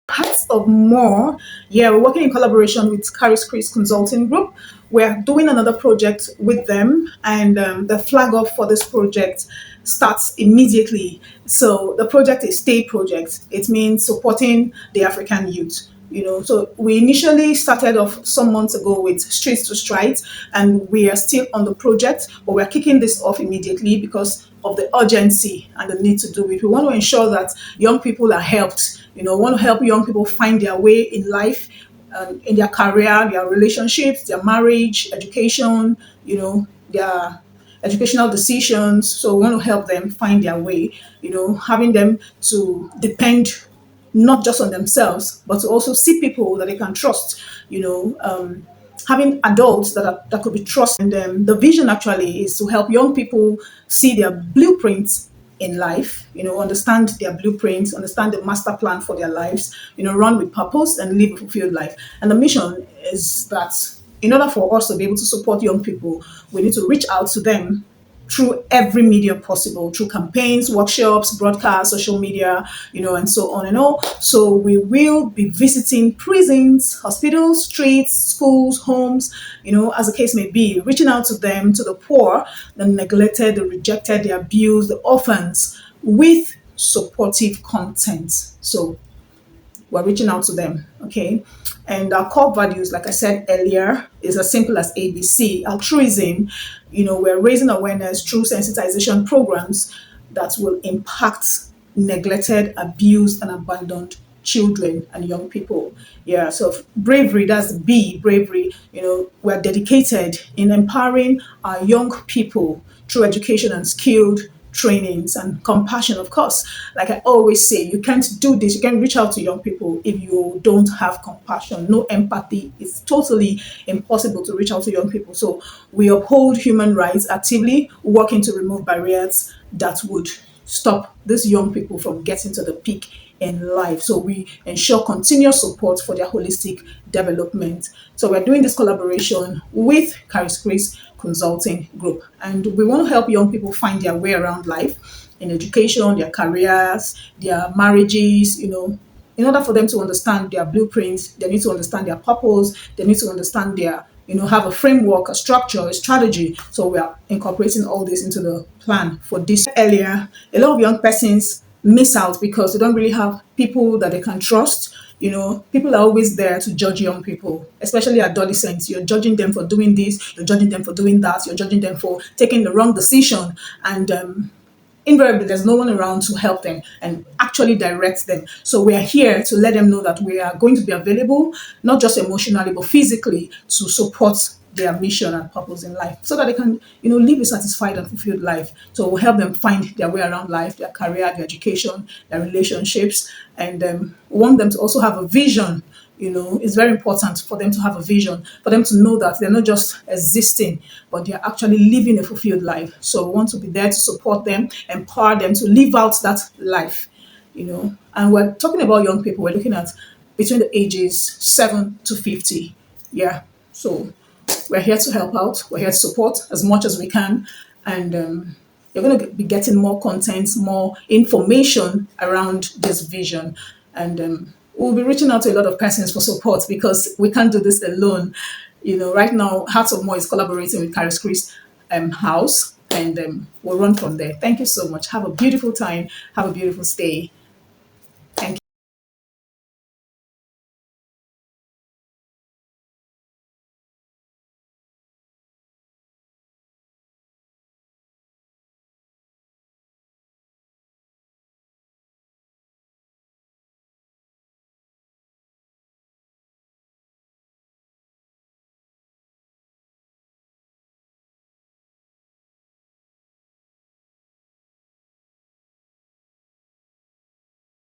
Parts of more. Yeah, we're working in collaboration with Caris Chris Consulting Group. We're doing another project with them, and the flag off for this project starts immediately. So the project is Stay Project. It means supporting the African youth. So we initially started off some months ago with Streets to Strides, and we are still on the project, but we're kicking this off immediately because of the urgency and the need to do it. We want to ensure that young people are helped. We want to help young people find their way in life, in their career, their relationships, their marriage, education, their educational decisions. So we want to help them find their way, having them to depend not just on themselves, but to also see people that they can trust, having adults that could be trusted. And the vision actually is to help young people see their blueprints in life, understand their blueprints, understand the master plan for their lives, run with purpose and live a fulfilled life. And the mission is that in order for us to be able to support young people, we need to reach out to them through every medium possible, through campaigns, workshops, broadcasts, social media, and so on and all. So we will be visiting prisons, hospitals, streets, schools, homes, as the case may be, reaching out to them, to the poor, the neglected, the rejected, the abused, the orphans, with supportive content. So we're reaching out to them, okay? And our core values, like I said earlier, is as simple as ABC. Altruism, we're raising awareness through sensitization programs that will impact neglected, abused, and abandoned children and young people. Yeah, so bravery, that's B, bravery. We're dedicated in empowering our young people through education and skilled trainings and compassion, of course. Like I always say, you can't do this, you can't reach out to young people if you don't have compassion, no empathy. It's totally impossible to reach out to young people. So we uphold human rights actively, working to remove barriers that would stop these young people from getting to the peak in life. So we ensure continuous support for their holistic development. So we're doing this collaboration with Caris Chris Consulting Group, and we want to help young people find their way around life in education, their careers, their marriages. In order for them to understand their blueprints, they need to understand their purpose. They need to understand their have a framework, a structure, a strategy. So we are incorporating all this into the plan for this. Earlier, a lot of young persons miss out because they don't really have people that they can trust. People are always there to judge young people, especially adolescents. You're judging them for doing this, you're judging them for doing that, you're judging them for taking the wrong decision. And invariably there's no one around to help them and actually direct them. So we are here to let them know that we are going to be available, not just emotionally but physically, to support their mission and purpose in life so that they can live a satisfied and fulfilled life. So we'll help them find their way around life, their career, their education, their relationships, and we want them to also have a vision. It's very important for them to have a vision, for them to know that they're not just existing, but they're actually living a fulfilled life. So we want to be there to support them, empower them to live out that life. And we're talking about young people. We're looking at between the ages 7 to 50. Yeah. So we're here to help out. We're here to support as much as we can. And you're going to be getting more content, more information around this vision. And we'll be reaching out to a lot of persons for support because we can't do this alone. Right now, Hearts of More is collaborating with Caris Chris House, and we'll run from there. Thank you so much. Have a beautiful time. Have a beautiful stay.